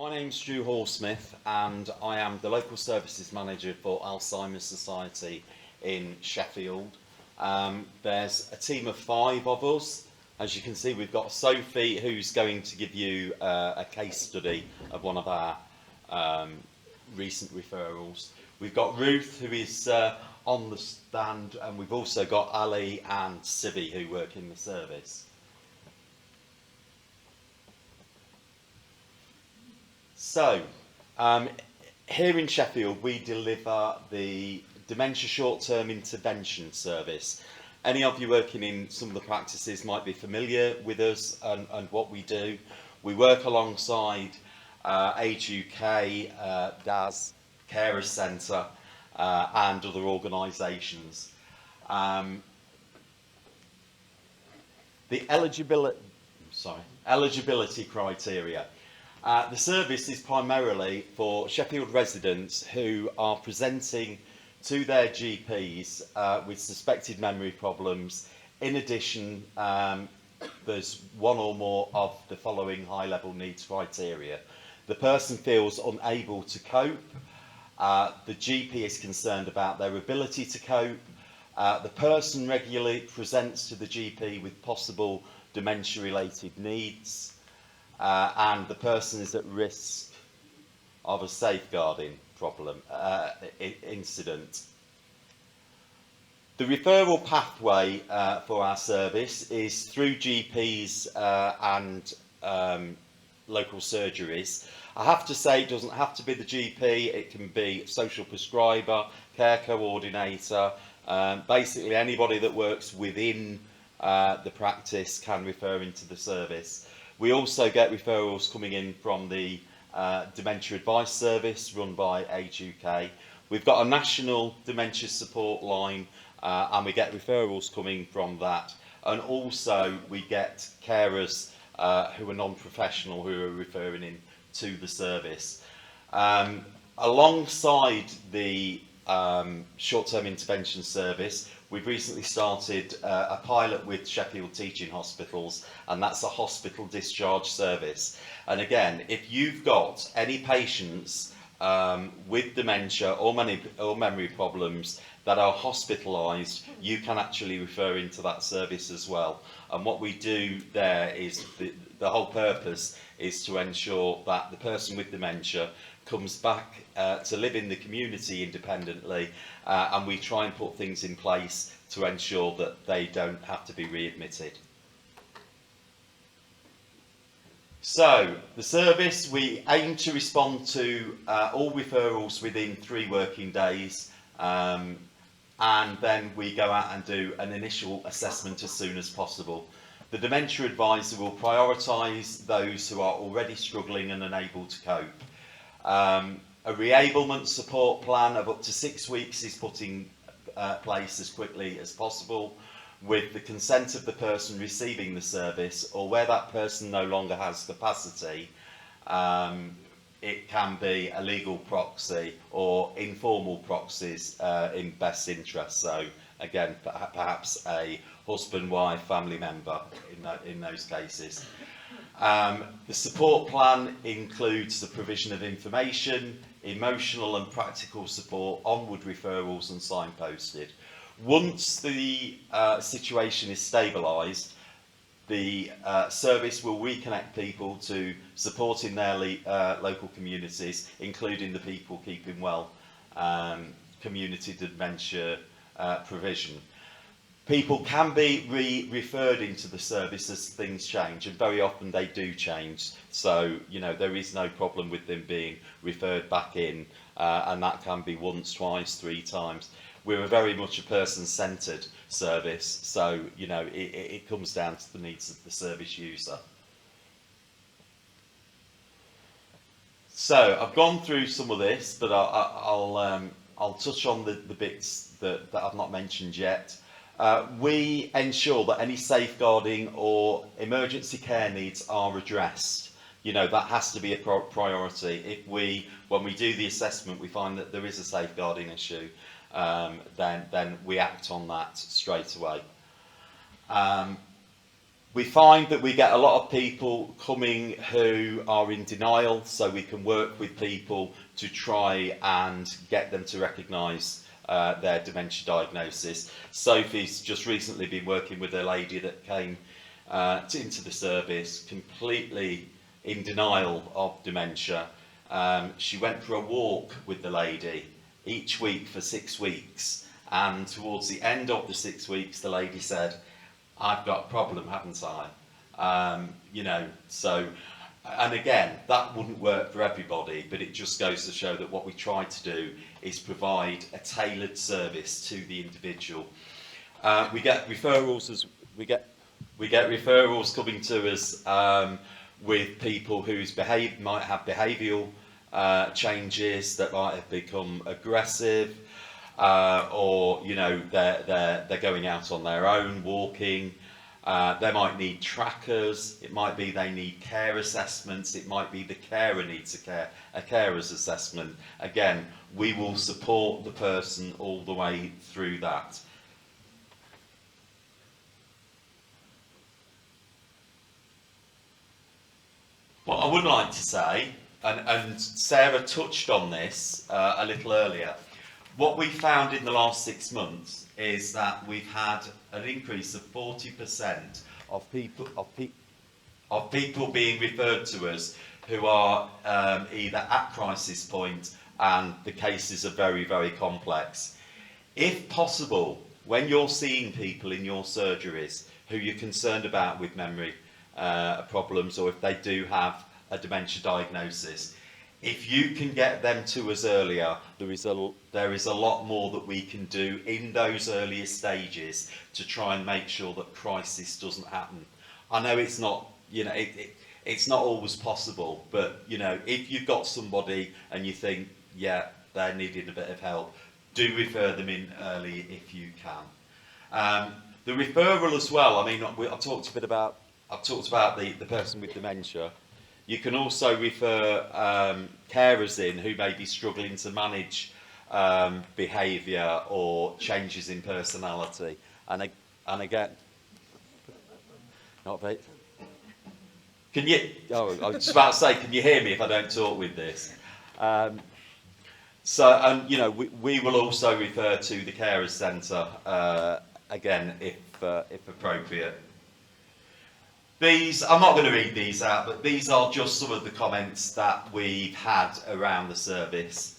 My name's Drew Hallsmith and I am the Local Services Manager for Alzheimer's Society in Sheffield. There's a team of 5 of us. As you can see, we've got Sophie, who's going to give you a case study of one of our recent referrals. We've got Ruth, who is on the stand, and we've also got Ali and Sivi, who work in the service. So, here in Sheffield, we deliver the Dementia Short-Term Intervention Service. Any of you working in some of the practices might be familiar with us and what we do. We work alongside Age UK, DAS, Carers Centre and other organisations. The eligibility criteria. The service is primarily for Sheffield residents who are presenting to their GPs with suspected memory problems. In addition, there's one or more of the following high-level needs criteria. The person feels unable to cope. The GP is concerned about their ability to cope. The person regularly presents to the GP with possible dementia-related needs. And the person is at risk of a safeguarding problem, incident. The referral pathway for our service is through GPs and local surgeries. I have to say, it doesn't have to be the GP, it can be social prescriber, care coordinator, basically anybody that works within the practice can refer into the service. We also get referrals coming in from the Dementia Advice Service run by Age UK. We've got a national dementia support line and we get referrals coming from that. And also we get carers who are non-professional who are referring in to the service. Alongside the short-term intervention service, we've recently started a pilot with Sheffield Teaching Hospitals, and that's a hospital discharge service. And again, if you've got any patients with dementia or memory problems that are hospitalised, you can actually refer into that service as well. And what we do there is the whole purpose is to ensure that the person with dementia comes back to live in the community independently, and we try and put things in place to ensure that they don't have to be readmitted. So, the service, we aim to respond to all referrals within 3 working days, and then we go out and do an initial assessment as soon as possible. The dementia advisor will prioritise those who are already struggling and unable to cope. A reablement support plan of up to 6 weeks is put in place as quickly as possible with the consent of the person receiving the service, or where that person no longer has capacity, it can be a legal proxy or informal proxies in best interest. So again, perhaps a husband, wife, family member in those cases. The support plan includes the provision of information, emotional and practical support, onward referrals and signposted. Once the situation is stabilised, the service will reconnect people to supporting their local communities, including the People Keeping Well community dementia provision. People can be referred into the service as things change, and very often they do change. So, you know, there is no problem with them being referred back in, and that can be once, twice, 3 times. We're very much a person-centred service, so, you know, it comes down to the needs of the service user. So, I've gone through some of this, but I'll touch on the bits that I've not mentioned yet. We ensure that any safeguarding or emergency care needs are addressed. You know, that has to be a priority. When we do the assessment, we find that there is a safeguarding issue, then we act on that straight away. We find that we get a lot of people coming who are in denial, so we can work with people to try and get them to recognise their dementia diagnosis. Sophie's just recently been working with a lady that came into the service completely in denial of dementia. She went for a walk with the lady each week for 6 weeks, and towards the end of the 6 weeks the lady said, "I've got a problem, haven't I?" You know, so, and again, that wouldn't work for everybody, but it just goes to show that what we try to do is provide a tailored service to the individual. We get referrals referrals coming to us with people whose might have behavioural changes, that might have become aggressive, or you know they're going out on their own, walking. They might need trackers. It might be they need care assessments. It might be the carer needs a carer's assessment. Again, we will support the person all the way through that. What I would like to say, and Sarah touched on this a little earlier, what we found in the last 6 months is that we've had an increase of 40% of people being referred to us who are either at crisis point and the cases are very, very complex. If possible, when you're seeing people in your surgeries who you're concerned about with memory problems, or if they do have a dementia diagnosis, if you can get them to us earlier, there is a lot more that we can do in those earlier stages to try and make sure that crisis doesn't happen. I know it's not, you know, it's not always possible, but you know, if you've got somebody and you think, yeah, they're needing a bit of help, do refer them in early if you can. The referral as well. I mean, I've talked about the person with dementia. You can also refer carers in who may be struggling to manage behaviour or changes in personality. And again, not very. Can you? Oh, I was just about to say, can you hear me if I don't talk with this? So, you know, we will also refer to the carers centre again if appropriate. These, I'm not going to read these out, but these are just some of the comments that we've had around the service.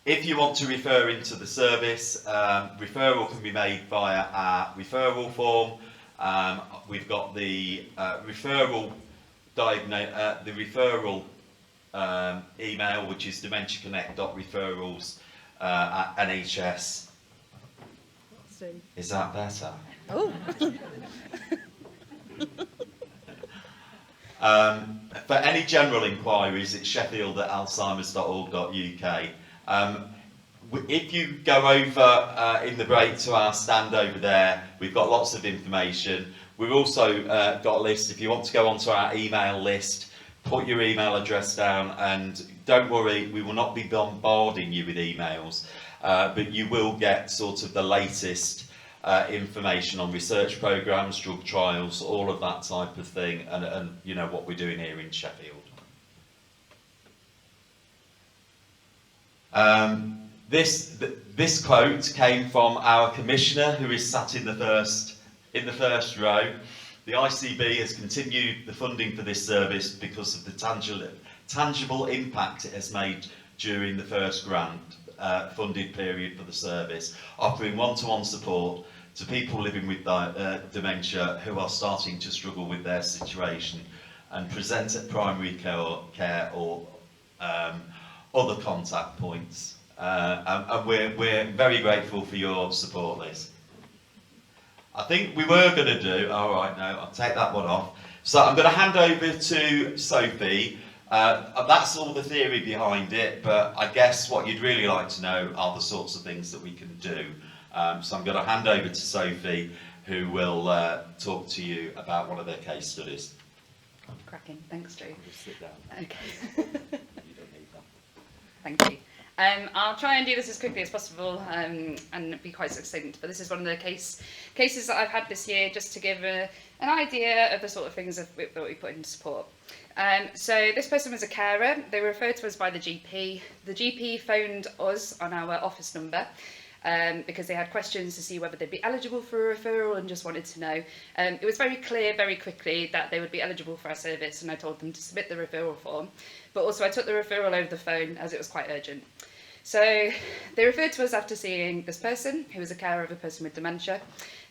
If you want to refer into the service, referral can be made via our referral form. We've got the referral email, which is dementiaconnect.referrals@NHS. Is that better? Oh. For any general inquiries, it's sheffield@alzheimers.org.uk. If you go over in the break to our stand over there, we've got lots of information. We've also got a list. If you want to go onto our email list, put your email address down, and don't worry, we will not be bombarding you with emails, but you will get sort of the latest information on research programs, drug trials, all of that type of thing, and you know what we're doing here in Sheffield. This quote came from our commissioner, who is sat in the first row. The ICB has continued the funding for this service because of the tangible impact it has made during the first grant funded period for the service, offering one-to-one support to people living with dementia who are starting to struggle with their situation and present at primary care or other contact points. And we're very grateful for your support, Liz. I think we were going to do, all right, no, I'll take that one off. So I'm going to hand over to Sophie. That's all the theory behind it, but I guess what you'd really like to know are the sorts of things that we can do. So I'm going to hand over to Sophie, who will talk to you about one of their case studies. Cracking, thanks, Drew. Just sit down. Okay. You don't need that. Thank you. I'll try and do this as quickly as possible and be quite succinct, but this is one of the cases that I've had this year, just to give an idea of the sort of things that we put into support. So this person was a carer. They were referred to us by the GP. The GP phoned us on our office number because they had questions to see whether they'd be eligible for a referral and just wanted to know. It was very clear very quickly that they would be eligible for our service, and I told them to submit the referral form. But also I took the referral over the phone as it was quite urgent. So they referred to us after seeing this person, who was a carer of a person with dementia.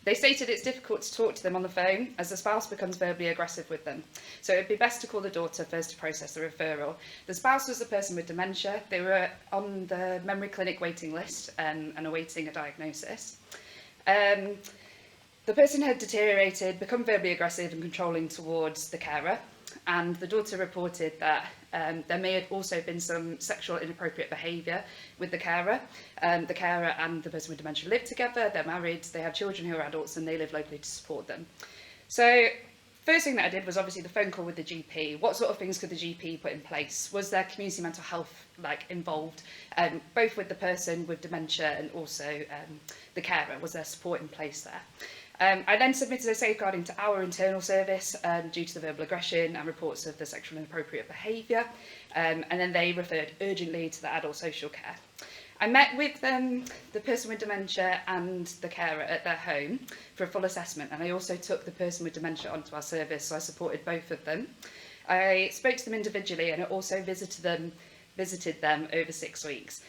They stated it's difficult to talk to them on the phone as the spouse becomes verbally aggressive with them. So it would be best to call the daughter first to process the referral. The spouse was the person with dementia. They were on the memory clinic waiting list and awaiting a diagnosis. The person had deteriorated, become verbally aggressive and controlling towards the carer. And the daughter reported that there may have also been some sexual inappropriate behaviour with the carer. The carer and the person with dementia live together, they're married, they have children who are adults, and they live locally to support them. So first thing that I did was obviously the phone call with the GP. What sort of things could the GP put in place? Was there community mental health involved, both with the person with dementia and also the carer? Was there support in place there? I then submitted a safeguarding to our internal service due to the verbal aggression and reports of the sexual inappropriate behaviour, and then they referred urgently to the adult social care. I met with the person with dementia and the carer at their home for a full assessment, and I also took the person with dementia onto our service, so I supported both of them. I spoke to them individually, and I also visited them over 6 weeks.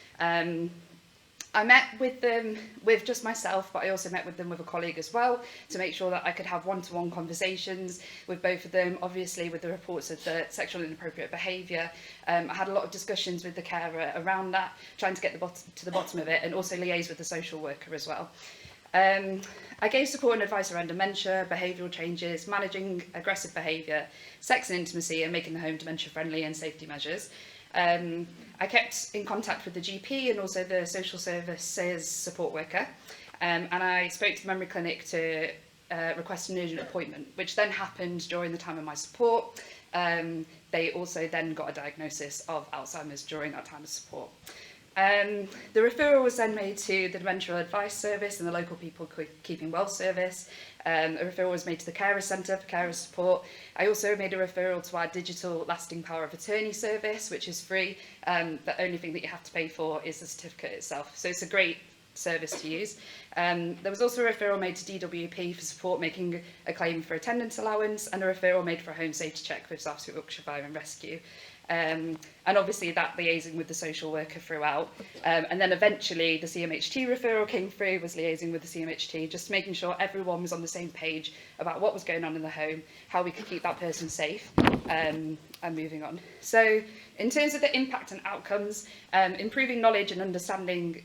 I met with them with just myself, but I also met with them with a colleague as well to make sure that I could have one-to-one conversations with both of them, obviously with the reports of the sexual inappropriate behaviour. I had a lot of discussions with the carer around that, trying to get to the bottom of it, and also liaise with the social worker as well. I gave support and advice around dementia, behavioural changes, managing aggressive behaviour, sex and intimacy, and making the home dementia-friendly, and safety measures. I kept in contact with the GP and also the social services support worker, and I spoke to the memory clinic to request an urgent appointment, which then happened during the time of my support. They also then got a diagnosis of Alzheimer's during that time of support. The referral was then made to the Dementia Advice Service and the local People Keeping Well service. A referral was made to the Carer Centre for carer support. I also made a referral to our digital lasting power of attorney service, which is free. The only thing that you have to pay for is the certificate itself. So it's a great service to use. There was also a referral made to DWP for support making a claim for attendance allowance, and a referral made for a home safety check with South Yorkshire Fire and Rescue. And obviously that liaising with the social worker throughout. And then eventually the CMHT referral came through, was liaising with the CMHT, just making sure everyone was on the same page about what was going on in the home, how we could keep that person safe, and moving on. So in terms of the impact and outcomes, improving knowledge and understanding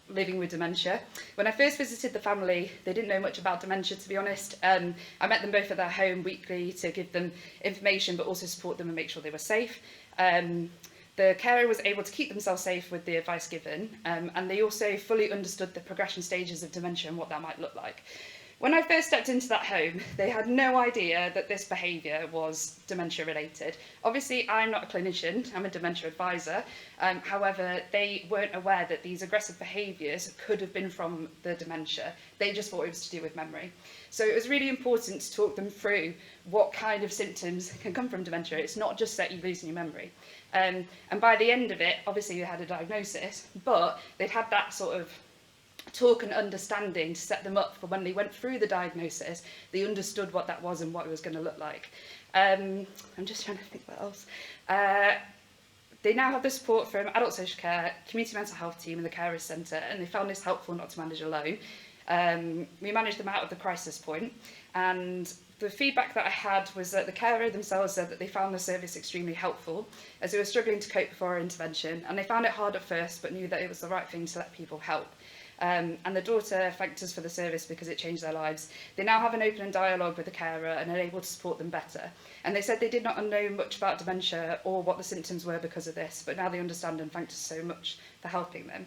living with dementia. When I first visited the family, they didn't know much about dementia, to be honest. I met them both at their home weekly to give them information, but also support them and make sure they were safe. The carer was able to keep themselves safe with the advice given, and they also fully understood the progression stages of dementia and what that might look like. When I first stepped into that home, they had no idea that this behaviour was dementia related. Obviously, I'm not a clinician, I'm a dementia advisor. However, they weren't aware that these aggressive behaviours could have been from the dementia. They just thought it was to do with memory. So it was really important to talk them through what kind of symptoms can come from dementia. It's not just that you're losing your memory. And by the end of it, obviously you had a diagnosis, but they'd had that sort of talk and understanding to set them up for when they went through the diagnosis, they understood what that was and what it was going to look like. I'm just trying to think what else. They now have the support from adult social care, community mental health team and the Carers Centre, and they found this helpful not to manage alone. We managed them out of the crisis point, and the feedback that I had was that the carer themselves said that they found the service extremely helpful as they were struggling to cope before our intervention, and they found it hard at first but knew that it was the right thing to let people help. And the daughter thanked us for the service because it changed their lives. They now have an open dialogue with the carer and are able to support them better. And they said they did not know much about dementia or what the symptoms were because of this, but now they understand and thanked us so much for helping them.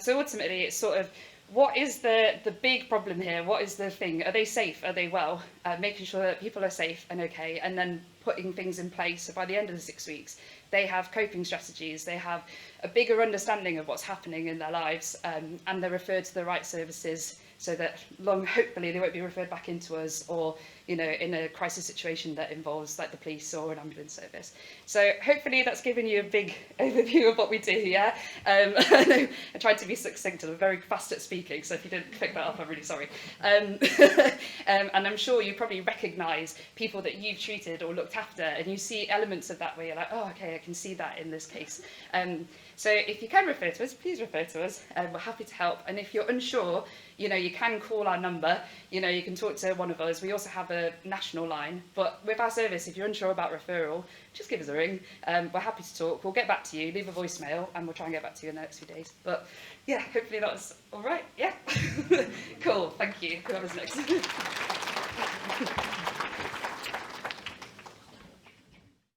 So ultimately, it's sort of what is the big problem here? What is the thing? Are they safe? Are they well? Making sure that people are safe and okay, and then putting things in place. So by the end of the 6 weeks, they have coping strategies, they have a bigger understanding of what's happening in their lives, and they're referred to the right services so that hopefully they won't be referred back into us, or in a crisis situation that involves like the police or an ambulance service. So hopefully that's given you a big overview of what we do, yeah? I know I tried to be succinct and I'm very fast at speaking, so if you didn't pick that up, I'm really sorry. And I'm sure you probably recognise people that you've treated or looked after, and you see elements of that where you're like, oh, okay, I can see that in this case. So if you can refer to us, please refer to us. We're happy to help. And if you're unsure, you can call our number. You can talk to one of us. We also have a national line. But with our service, if you're unsure about referral, just give us a ring. We're happy to talk. We'll get back to you. Leave a voicemail, and we'll try and get back to you in the next few days. But yeah, hopefully that was all right. Yeah. Cool. Thank you. Whoever's next.